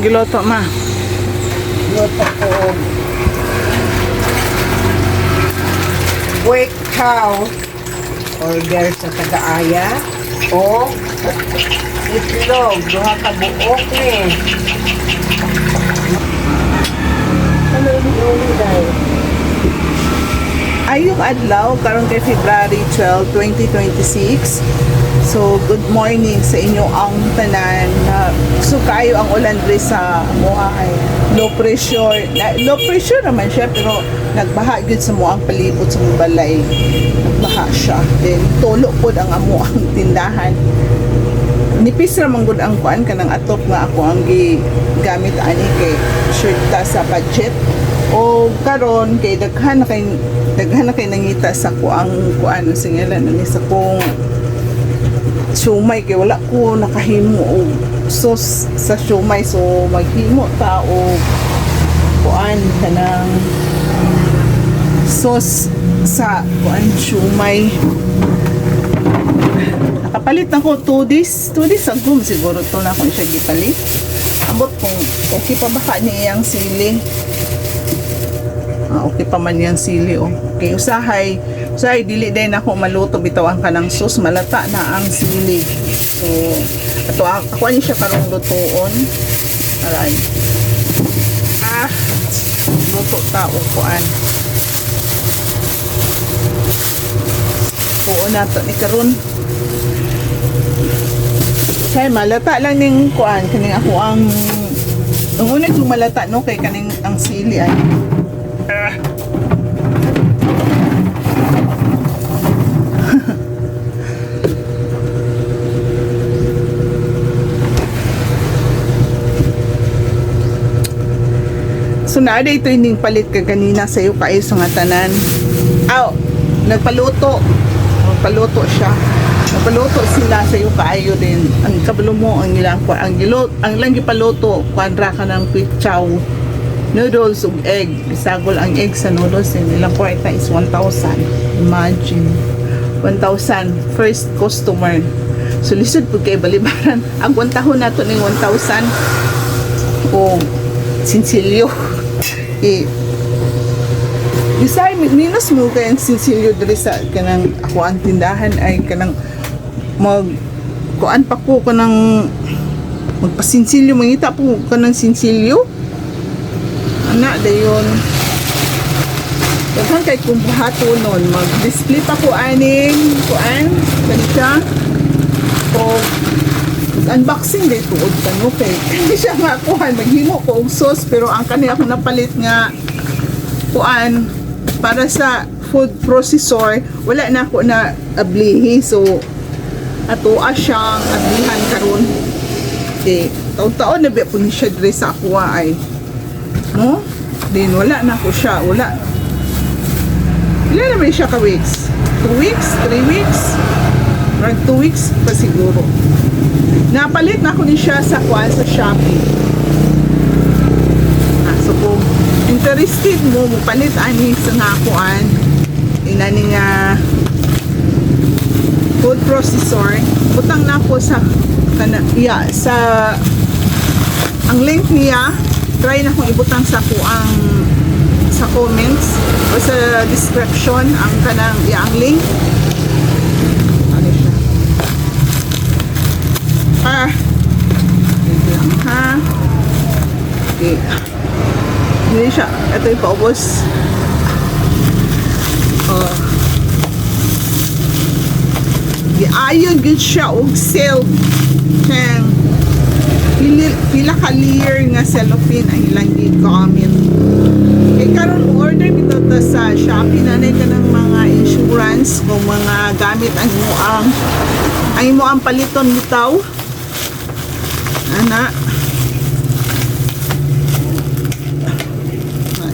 giloto, ma? Luto ko quick cow order sa taga-aya o itlog, duha ka buok ni. Ano yung dahil? Ayong adlaw karon kay February 12, 2026. So good morning sa inyo ang tanan. So kayo ang ulan diri sa moa ay low pressure. Low pressure naman siya pero nagbaha gyud sa moang palibot sa mong balay. Nagbaha siya. Then tulo pod ang amo ang tindahan. Nipis ramang gud ang kuan kanang atop nga ako ang gamit ani kay sure ta sa budget. O karon kay daghan na kay nangita sa kuang kuan sa ngalan ani sa kong siomay kay wala ko nakahimo og sauce sa siomay, so maghimo ta og kuan kanang sauce sa kuan siomay. Nakapalit na ko 2 days ago siguro to na ako siya gipalit. Ambot kung okay pa baka niya ang sili. Okay pa man yung sili, oh. Okay, usahay dili din ako maluto bitawan ka ng sauce, malata na ang sili. So ako ni siya karong lutoon. Aray, luto ta o kuan tuon nato ni karon. Say malata lang ning kuan kaning ako ang una kung malata no kay kaning ang sili ay so naada ito yung palit ka kanina sa'yo kayo sa nga tanan. Nagpaluto siya. Nagpaluto sila sa'yo kayo din. Ang kabalo mo ang ilang lang gipaluto kwadra ka ng quick chow noodles ug egg. Bisagol ang egg sa noodles nilang kwarta is 1,000. Imagine 1,000 first customer. So lisod po kay balibaran ang 1 tahon nato ning 1,000 o sinsilyo. Bisay minus mo kay ang sinsilyo diri sa kanang ako ang tindahan ay kanang kuan pa ko kanang magpasinsilyo mangita po kanang sinsilyo ana dayon daghan kay kung buhato nun mag-display pa ko aning kuan kanita o unboxing day tuod tano kay hindi siya nga kuhan maghimo ko og sauce pero ang kani ako napalit nga kuan para sa food processor wala na ako na ablihi so atoa siyang ablihan karon okay taon-taon na ba po ni siya dre sa aqua ay no din wala na ako siya wala ilan naman siya ka weeks 2 weeks 3 weeks rag 2 weeks pa siguro. Napalit na ako ni siya sa kuan sa Shopee. So kung interested mo palit ani sa nga kuan inani nga food processor, butang na ako sa sa ang link niya. Try na kong ibutang sa kuang sa comments o sa description ang kanang ang link. Okay. Hindi siya. Ito yung paubos. Ayaw good siya og sale. Pila ka layer nga cellophane ang ilang gigamit. Kaya karon order bitaw ta sa Shopee na ka ng mga insurance kung mga gamit ang mo ang paliton bitaw. Ana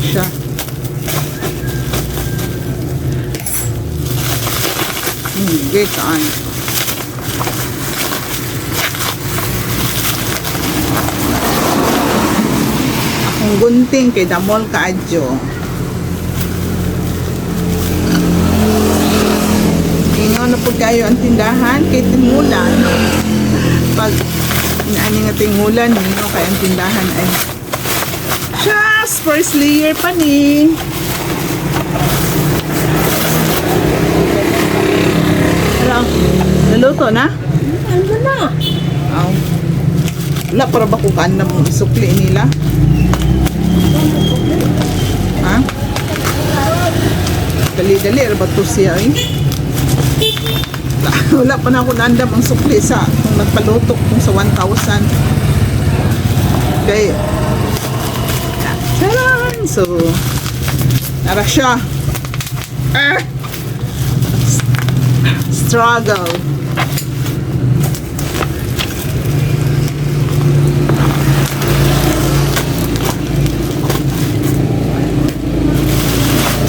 siya. Hindi taan. Akong gunting kay damol kaadyo. Ingaw na po kayo ang tindahan kay timulan. Pag inaani nga tingulan no kay ang tindahan ay just first layer pa ni. Pero naluto na? Ano na? Aw. Wala para ba kung kaan na mong isukli nila? Ha? Dali-dali, ano ba ito siya eh? Wala pa na ako naandam ang sukli sa kung nagpalutok kung sa 1,000. Okay. Charan! So, nara siya. Struggle.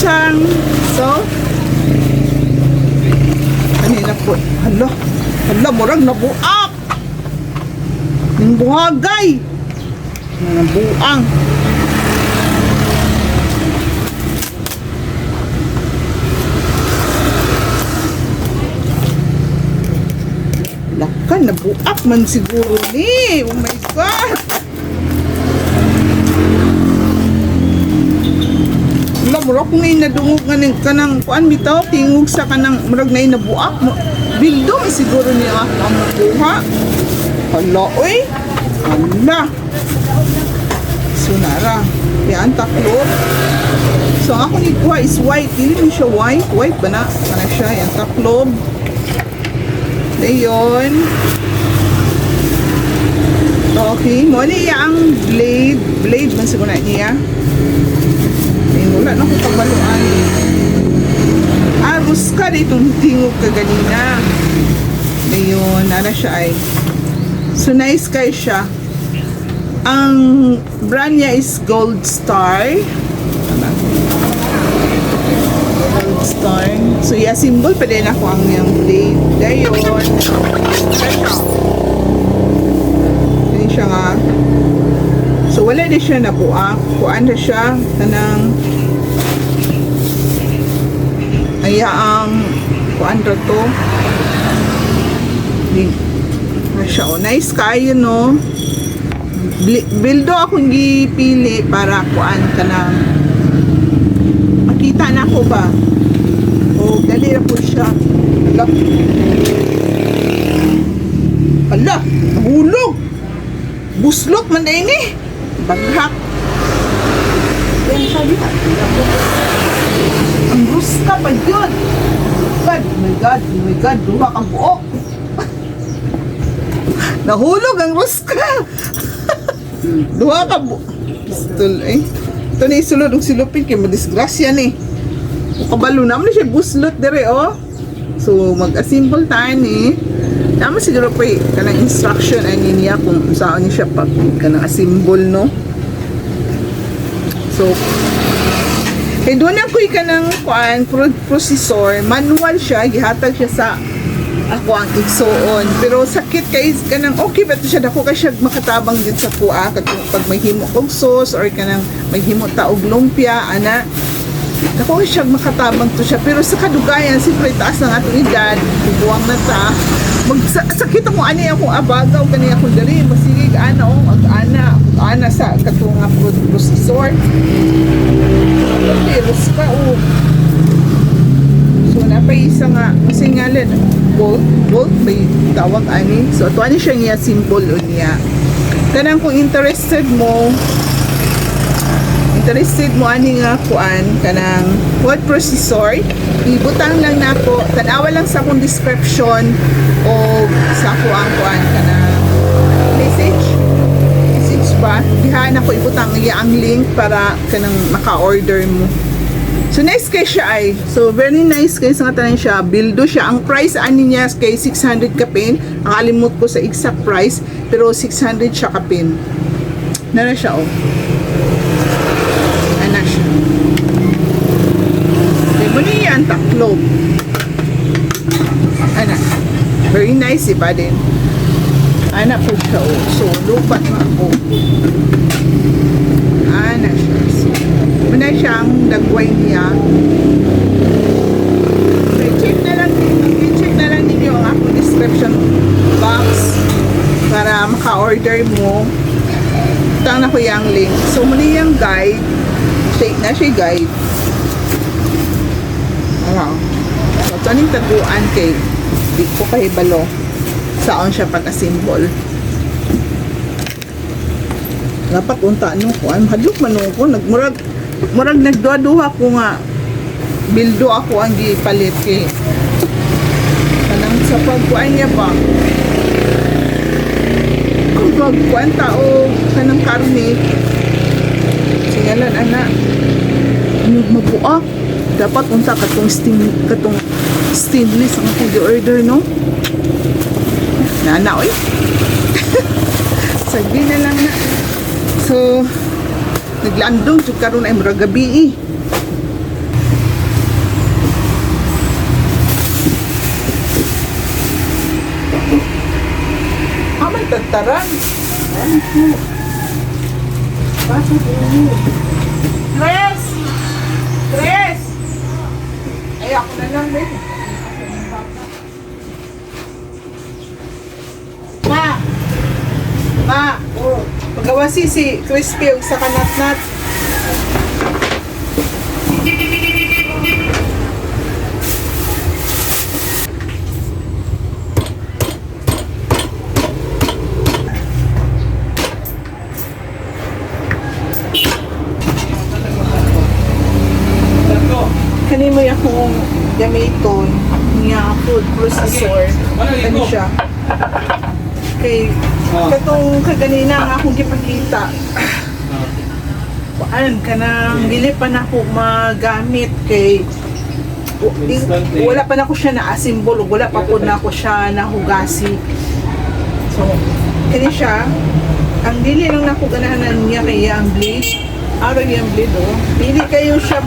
Chang! So, kanina po, hala, murag nabuak! Yung buhagay! Nabuang! Lakan, nabuak man siguro ni! Oh my God! Murag ngay nadungog nga ng kanang kuan bitaw tingog sa kanang murag ngay nabuak mo bildo may siguro niya ang makuha hala oy hala sunara yan taklo so ako ni kuha is white dili ni siya white ba na kana siya yan taklo dayon okay mo ni ang blade man siguro niya. Wala na akong pagbaluan. Arus ka ditong tingog ka ganina. Ayun, nara siya ay. So nice kayo siya. Ang brand niya is Gold Star. Gold Star. So yeah, symbol pa din ako ang yung blade. Ayun. Ayun siya nga. So wala din siya nabuak. Kuan na siya kanang ang kuan ra to. Siya oh, nice kayo no. Bildo akong gipili para kuan kanang makita na ko ba. Oh, dali ra po siya. Hala, nahulog. Buslok man na ini. Baghak. Yan sabi ka. Ang ruska pa yun. God, oh my God, oh my God, duha kang buok. Nahulog ang ruska. Duha ka buok. Pistol eh. Ito na isulod ang silupin kaya madisgrasya ni. O kabalo naman na siya buslot dire oh. So mag-assemble tayo ni. Naman siguro pa kanang instruction ay niya kung saan niya siya pag kanang assemble no. So kay doon ako kanang kuan processor, manual siya, gihatag siya sa ako ang igsoon. Pero sakit kay kanang okay ba to siya dako kay siya makatabang din sa kuha katong pag may himo og sauce or kanang may himo ta og lumpia ana. Dako siya makatabang to siya pero sa kadugayan siyempre taas ng atong edad, buwang na ta. Magsakit ako ani akong abagaw kani akong dali masigig ana o ana sa katong processor. Virus ka o. So napaisa nga singalan bolt may tawag ani. So ato ani siya niya symbol o niya. Kanang kung interested mo ani nga kuan kanang word processor ibutang lang nako tanawa lang sa akong description o sa ako ang kuan kanang message ba diha na ko ibutang iya ang link para kanang maka-order mo. So nice kay siya ay. So very nice kay sa tanan siya. Bildo siya. Ang price ani niya kay 600 kapin. Nakalimot ko sa exact price pero 600 siya kapin. Nara siya oh. Ana siya. Okay, muna yan taklob. Ana. Very nice iba din. Ana po siya oh. So lupat na ako. Ana siya. So, muna siyang nagway niya. I-check na lang ninyo ang ako description box para maka-order mo. Tang na ko yung link. So, muli yung guide. Take na siya guide. Ano? So, ito ning taguan kay di ko kahibalo saan siya pagka-symbol. Dapat unta no ko. Ay, mahadlok man ko. Murag nagduha-duha ko nga. Bildo ako ang gipalit kay. Kanang sa pagkuan niya ba? Kung pagkuan tao kanang karne. Singalan ana. Mabuak. Dapat unta katong stainless ang akong gi-order no. Nana oy. Sabi na lang na. So, naglandong jud karon ay murag gabi eh. Aman tataran. Tres! Tres! Ay, ako na lang din. Ma! Ma! Magawa si crispy yung sa kanat-nat. Kani mo yung akong gamiton niya food processor. Kani siya. Kay katong kaganina nga akong gipakita. Kuan kanang dili pa na ako magamit kay wala pa na ko siya na asimbol, wala pa po na ko siya nahugasi. So, kani siya ang dili lang nako ganahan niya kay ang blade. Araw yung blade oh. Dili kayo siya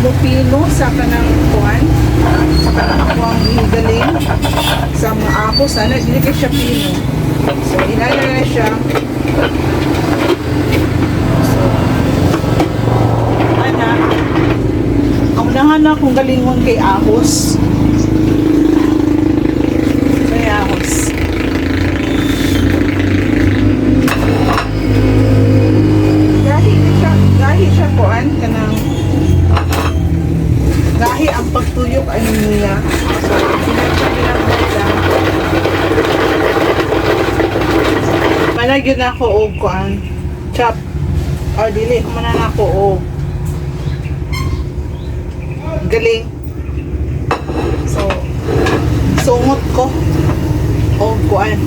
mupino sa kanang kuan. Sa kanang ako ang higaling sa mga apo sana dili kayo siya pino. So, inala na siya. So, ana, ang unahan na kung galingon kay ahos. May ahos. Gahi siya kuan kanang gahi ang pagtuyok ano niya. So, managyan na ako og kuan chop or dili ko man na ako og galing. So, sungot ko og kuan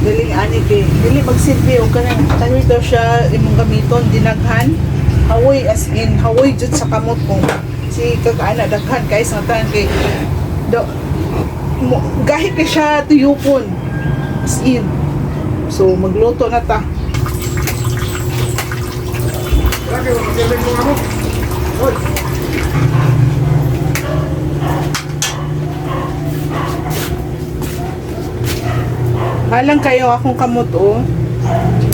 galing ani kay dili magsilbi og kanang tanwi daw siya imong gamiton dinaghan hawoy as in hawoy jud sa kamot ko si kagaana daghan kay sa tan kay gahi kay siya tuyupon as in. So, magluto na ta. Halang kayo akong kamot oh.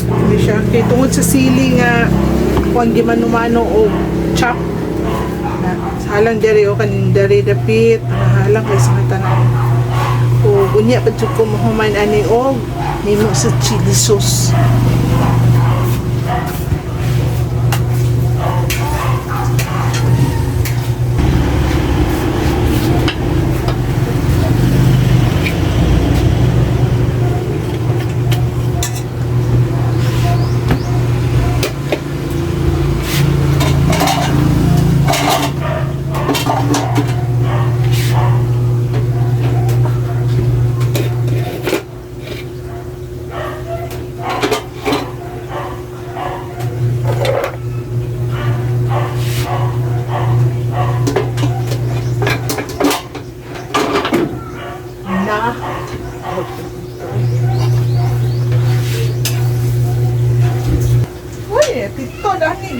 Hindi siya. Kaya tungod sa sili nga kung di manumano o chop. Halang dere o kanin dere dapit. Halang kayo sa tanan. O unya pa ko mahuman ani og nimo sa chili sauce.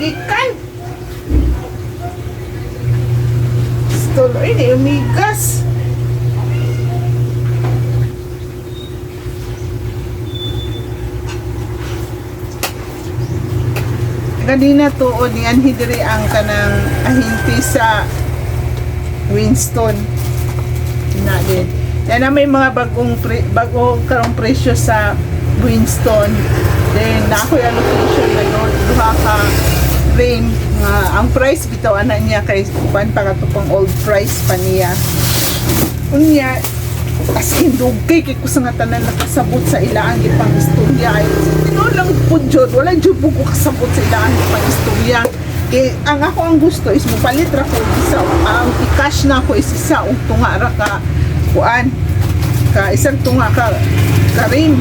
gikan. Tuloy na umigas. Ganina tuod ni anhi diri ang kanang ahinti sa Winston na din. Yan na may mga bagong karong presyo sa Winston. Then na ako allocation na yun, duha ka frame nga ang price bitaw ana niya kay kuan pa kato pang old price pa niya. Unya as in dugay kay ko sa nga tanan nakasabot sa ilaan gipang istorya ay tinulang pud jud wala jud po ko kasabot sa ilaan gipang istorya. Kay ang ako ang gusto is mopalit ra ko isa ang i-cash na ko is isa ug tunga ra ka kuan ka isang tunga ka ring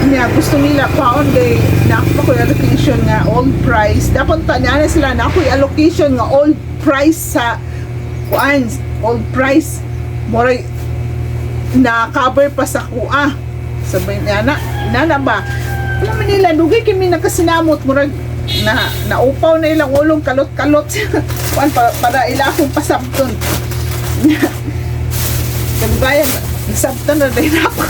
niya gusto nila paon kay na ako allocation nga old price dapat tanyana sila na ako allocation nga old price sa kuan old price moray na cover pa sa kuha sabay niya na ba alam mo nila dugay kami nakasinamot murag na naupaw na ilang ulong kalot-kalot kuan para ila akong pasabton kagbayan sabton na din ako.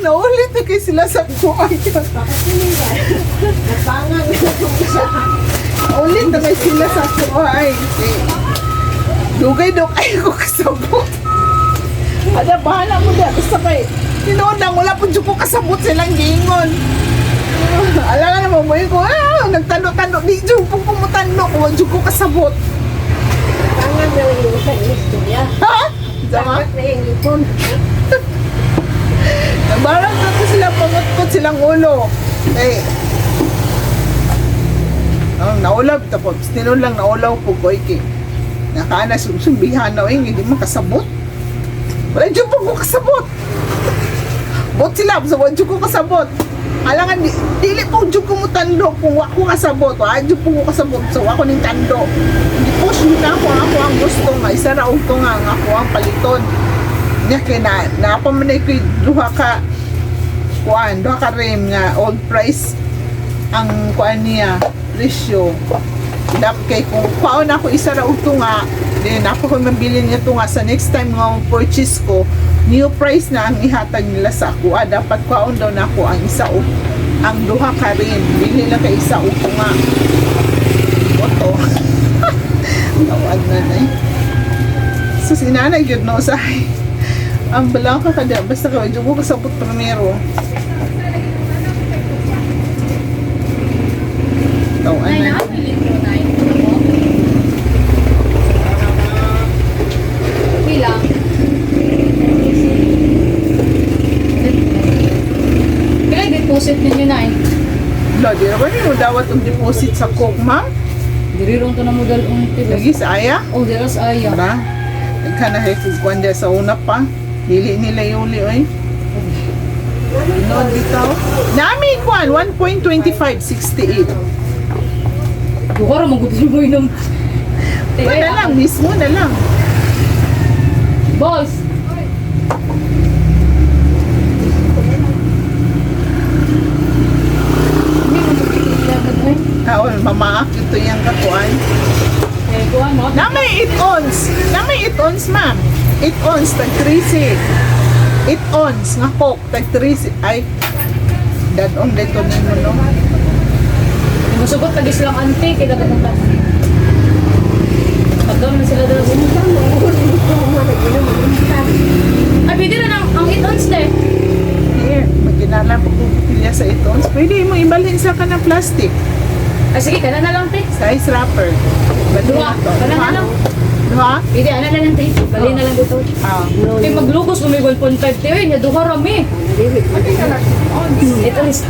Naulit na kay sila sa kuha. Naulit na kay sila sa kuha ay. Dugay ko kasabot. Ada bahala mo na. Basta kay tinodang wala po dyan ko kasabot silang gingon. Alam nga naman mo yun ko, nagtano-tano, di dyan po pumutano ko, dyan ko kasabot. Tangan na yung sa istorya. Ha? Sama? Dapat na yung ipon. Nabarang na ko sila, pangutkot silang ulo. Eh, naulaw, tapos tinulang naulaw po ko, iki. Nakaana, sumbihan na, hindi mo kasabot. Wala dyan po ko kasabot. Bot sila, so wala dyan ko kasabot. Alangan, dili po dyan ko mo tando kung wako kasabot. Wala dyan po ko kasabot, so wako ning tando. Hindi push nyo na ako ang gusto nga. Isa raon ko nga, ako ang paliton. Niya kaya napamanay ko duha ka kuan, duha ka rim nga old price ang kuan niya, presyo. Dapat kay kung paon ako isa raon to nga, then ako kung mabili niya to nga sa next time nga purchase ko, new price na ang ihatag nila sa ako. Dapat kwaon daw na ako ang isa o ang duha ka rin. Bili lang kay isa o nga. Oto. Tawad na na eh. So sinanay yun no sa ang balang ka kada. Basta ka, dyan ko kasabot primero. Tawad na. Bilang. Kaya deposit ninyo na eh. Lagi na ba niyo dawat ang deposit sa Coke, ma'am? Dirirong to na modal unti. Lagi sa aya? Oh, diras ayaw. Para? Nagkana kay kugwan sa una pa. Dili nila yuli, oy. Noon bitaw. Nami kwan, 1.2568. Bukara, magupin mo yun. Na lang, mismo na lang. Boss! Hindi mo magpipilihan mo eh. Mamaak ito yung kakuan. Eh, kuha mo. Na may 8 ons. Na may 8 ons, ma'am. 8 ons, tag 3 8 ons, nga Coke, tag 3 ay, dadong dito nimo, no? Musugot tagis lang ante, kaya dapat ng tayo. Pagdaw na sila dalawa. Ay, pwede rin ang 8 ons na eh. Here, maginala po kung pilya sa 8 ons. Pwede mo ibalhin sa ka ng plastic. Ay, sige, kana na lang te. Size wrapper. Duha, kana na lang. Duha? Pwede, ana na lang te. Bali na lang dito. Ah. Eh, maglugos, may 1.5 te. Nya duha rami. 8 ons.